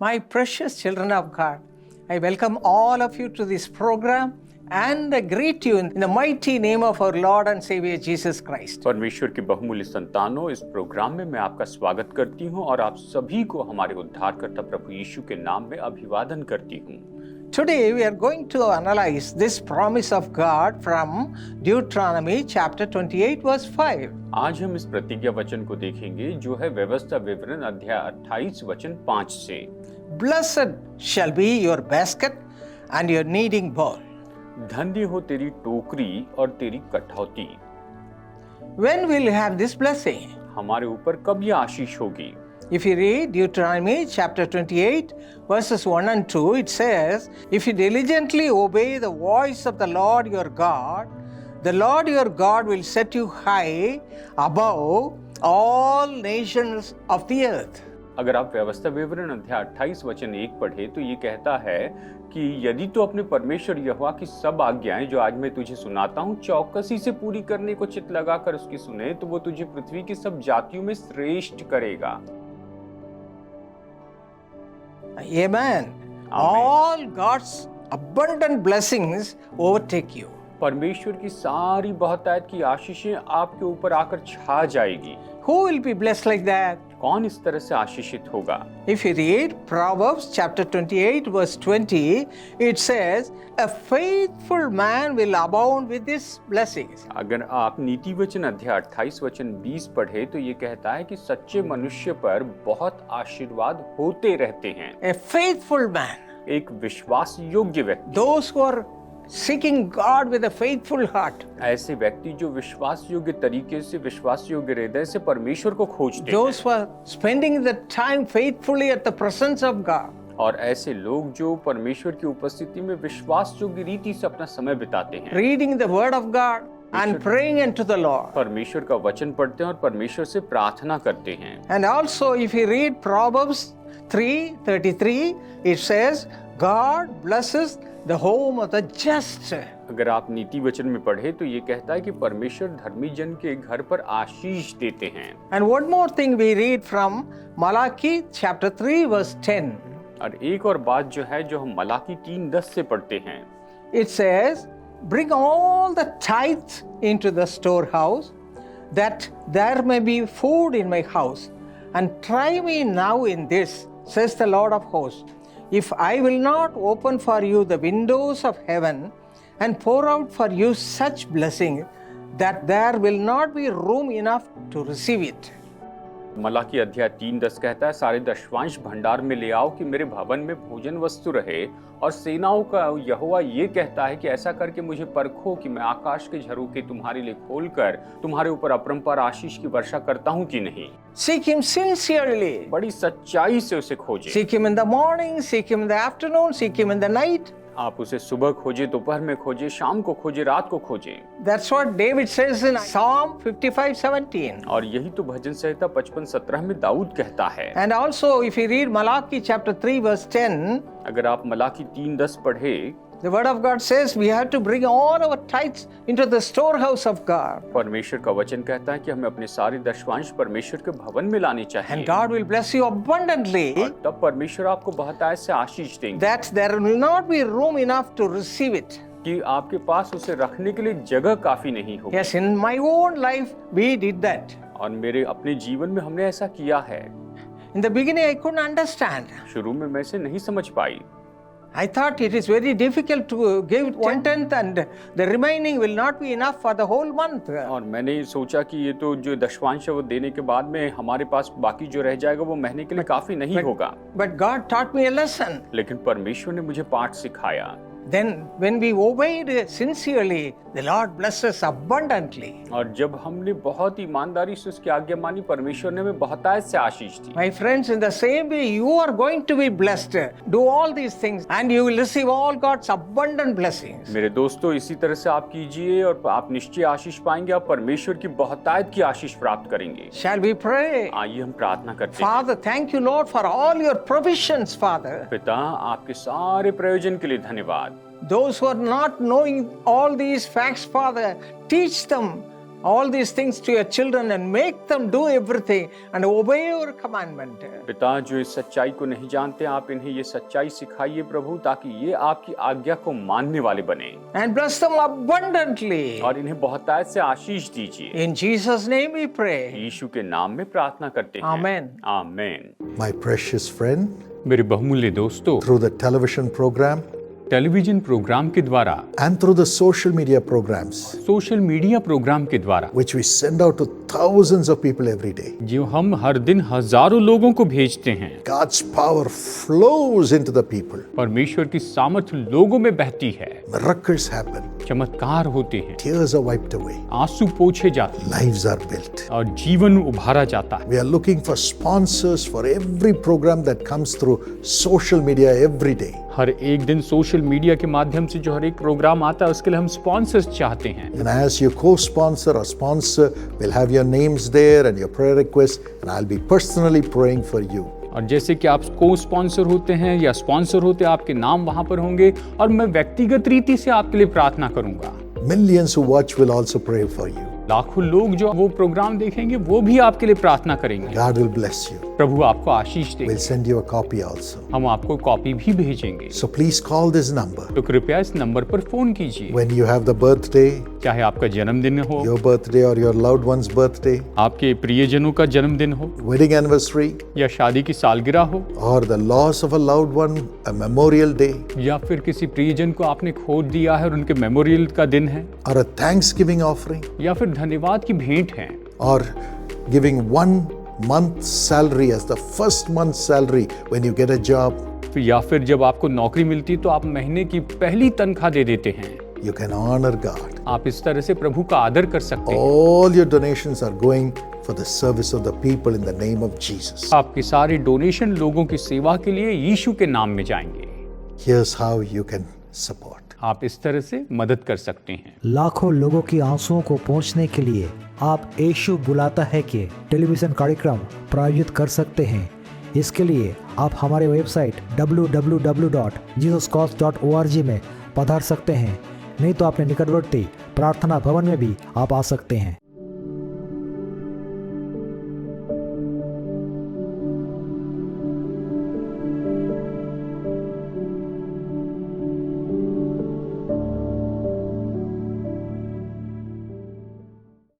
My precious children of God, I welcome all of you to this program and I greet you in the mighty name of our Lord and Savior Jesus Christ. परमेश्वर के बहुमूल्य संतानों, इस programme में मैं आपका स्वागत करती हूं और आप सभी को हमारे उद्धारकर्ता प्रभु यीशु के नाम में अभिवादन करती हूं। Today we are going to analyze this promise of God from Deuteronomy chapter 28 verse 5. आज हम इस प्रतिज्ञा वचन को देखेंगे जो है व्यवस्था विवरण अध्याय 28 वचन 5 से। Blessed shall be your basket and your kneading bowl. धन्य हो तेरी टोकरी और तेरी कठौती। When will you have this blessing? हमारे ऊपर कब यह आशीष होगी? If you read Deuteronomy chapter 28 verses 1 and 2, it says, if you diligently obey the voice of the Lord your God will set you high above all nations of the earth. अगर आप व्यवस्था विवरण अध्याय 28 वचन 1 पढ़े तो ये कहता है कि यदि तो अपने परमेश्वर यहोवा की सब आज्ञाएं जो आज मैं तुझे सुनाता हूँ चौकसी से पूरी करने को चित्त लगाकर उसकी सुने तो वो तुझे पृथ्वी की सब जातियों में श्रेष्ठ करेगा। Amen. All God's abundant blessings overtake you. परमेश्वर की सारी बहुतायत की आशीषें आपके ऊपर आकर छा जाएगी। Who will be blessed like that? कौन इस तरह से आशीषित होगा? If you read Proverbs chapter 28 verse 20, it says, a faithful man will abound with these blessings. अगर आप नीति वचन अध्याय 28 वचन 20 पढ़े तो ये कहता है कि सच्चे मनुष्य पर बहुत आशीर्वाद होते रहते हैं। A faithful man. एक विश्वास योग्य व्यक्ति। Those who are seeking God with a faithful heart. ऐसे व्यक्ति जो विश्वास योग्य तरीके से विश्वास योग्य हृदय से परमेश्वर को खोजते हैं। Those who are spending the time faithfully at the presence of God. और ऐसे लोग जो परमेश्वर की उपस्थिति में विश्वास योग्य रीति से अपना समय बिताते हैं। Reading the word of God and praying unto the Lord. परमेश्वर का वचन पढ़ते हैं और परमेश्वर से प्रार्थना करते हैं। And also if you read Proverbs 3:33, it says, God blesses the home of the just. अगर आप नीति वचन में पढ़े तो ये कहता है कि परमेश्वर धर्मी जन के घर पर आशीष देते हैं। And one more thing we read from Malachi chapter 3 verse 10. और एक और बात जो है जो हम मलाकी 3:10 से पढ़ते हैं। It says, bring all the tithes into the storehouse, that there may be food in my house, and try me now in this, says the Lord of hosts. If I will not open for you the windows of heaven and pour out for you such blessing that there will not be room enough to receive it. Malachi अध्याय 3:10 कहता है सारे दशवांश भंडार में ले आओ कि मेरे भवन में भोजन वस्तु रहे और सेनाओं का यहोवा ये कहता है कि ऐसा करके मुझे परखो कि मैं आकाश के झरोखे तुम्हारे लिए खोलकर तुम्हारे ऊपर अपरंपार आशीष की वर्षा करता हूँ कि नहीं। Seek him sincerely. बड़ी सच्चाई से उसे खोजें। Seek him in the morning, seek him in the afternoon, seek him in the night. आप उसे सुबह खोजे, दोपहर में खोजे, शाम को खोजे, रात को खोजे। That's what David says in Psalm 55:17. और यही तो भजन संहिता 55:17 में दाऊद कहता है। And also if you read Malachi chapter 3 verse 10, अगर आप मलाकी 3:10 पढ़े the word of God says we have to bring all our tithes into the storehouse of God. परमेश्वर का वचन कहता है कि हमें अपने सारे दशवांश परमेश्वर के भवन में लाने चाहिए। And God will bless you abundantly. और तब परमेश्वर आपको बहुतायत से आशीष देंगे। That there will not be room enough to receive it. कि आपके पास उसे रखने के लिए जगह काफी नहीं होगी। Yes, in my own life we did that. और मेरे अपने जीवन में हमने ऐसा किया है। In the beginning I couldn't understand. शुरू में मैं इसे नहीं समझ पाई। I thought it is very difficult to give 1/10 and the remaining will not be enough for the whole month. और मैंने सोचा कि ये तो जो दशवांश है वो देने के बाद में हमारे पास बाकी जो रह जाएगा वो महीने के लिए काफी नहीं होगा। But God taught me a lesson. लेकिन परमेश्वर ने मुझे पाठ सिखाया। Then when we obeyed sincerely, the Lord blesses abundantly. और जब हमने बहुत ईमानदारी से उसकी आज्ञा मानी परमेश्वर ने हमें बहुतायत से आशीष दी। My friends, in the same way you are going to be blessed. Do all these things and you will receive all God's abundant blessings. मेरे दोस्तों इसी तरह से आप कीजिए और आप निश्चय आशीष पाएंगे। आप परमेश्वर की बहुतायत की आशीष प्राप्त करेंगे। Shall we pray? आइए हम प्रार्थना करते हैं। Father, thank you Lord for all your provisions, Father. पिता आपके सारे प्रयोजन के लिए धन्यवाद। Those who are not knowing all these facts, Father, teach them all these things to your children and make them do everything and obey your commandment. पिता जो इस सच्चाई को नहीं जानते, आप इन्हें ये सच्चाई सिखाइए प्रभु, ताकि ये आपकी आज्ञा को मानने वाले बने। And bless them abundantly. और इन्हें बहुतायत से आशीष दीजिए। In Jesus' name we pray. यीशु के नाम में प्रार्थना करते हैं। Amen. Amen. My precious friend, मेरे बहुमूल्य दोस्तों, through the television program television program के द्वारा and through the social media programs, social media program के द्वारा which we send out to thousands of people every day, जो हम हर दिन हजारों लोगों को भेजते हैं, God's power flows into the people. परमेश्वर की सामर्थ्य लोगों में बहती है, Miracles happen. चमत्कार होते हैं, Tears are wiped away. आंसू पोंछे जाते हैं Lives are built. और जीवन उभारा जाता है। We are looking for sponsors for every program that comes through social media every day. हर एक दिन सोशल मीडिया के माध्यम से जो हर एक प्रोग्राम आता है, उसके लिए हम स्पॉन्सर्स चाहते हैं। And as you co-sponsor or sponsor, we'll have your names there and your prayer requests, and I'll be personally praying for you. और जैसे कि आप को स्पॉन्सर होते हैं या स्पॉन्सर होते हैं, आपके नाम वहां पर होंगे और मैं व्यक्तिगत रीति से आपके लिए प्रार्थना करूंगा। Millions who watch will also pray for you. लाखों लोग जो वो प्रोग्राम देखेंगे वो भी आपके लिए प्रार्थना करेंगे। God will bless you. प्रभु आपको आशीष दे। We'll send you a copy also. हम आपको कॉपी भी भेजेंगे। So please call this number. तो कृपया इस नंबर पर फोन कीजिए। When you have the birthday, चाहे आपका जन्मदिन हो, your birthday or your loved one's birthday, आपके प्रियजनों का जन्मदिन हो, wedding anniversary, या शादी की सालगिरह हो, or the loss of a loved one, a memorial day, या फिर किसी प्रियजन को आपने खो दिया है और उनके मेमोरियल का दिन है, or a Thanksgiving offering, या फिर धन्यवाद की भेंट है, or giving 1 month's salary as the first month's salary when you get a job, या फिर जब आपको नौकरी मिलती है तो आप महीने की पहली तनख्वाह दे देते हैं। you can honor God. आप इस तरह से प्रभु का आदर कर सकते हैं। All your donations are going for the service of the people in the name of Jesus. आपके सारे डोनेशन लोगों की सेवा के लिए यीशु के नाम में जाएंगे। Here's how you can support. आप इस तरह से मदद कर सकते हैं। लाखों लोगों की आंसुओं को पहुंचने के लिए आप यीशु बुलाता है कि टेलीविजन कार्यक्रम प्रायोजित कर सकते हैं। इसके लिए आप हमारे वेबसाइट www.jesuscause.org में पधार सकते हैं, नहीं तो अपने निकटवर्ती प्रार्थना भवन में भी आप आ सकते हैं।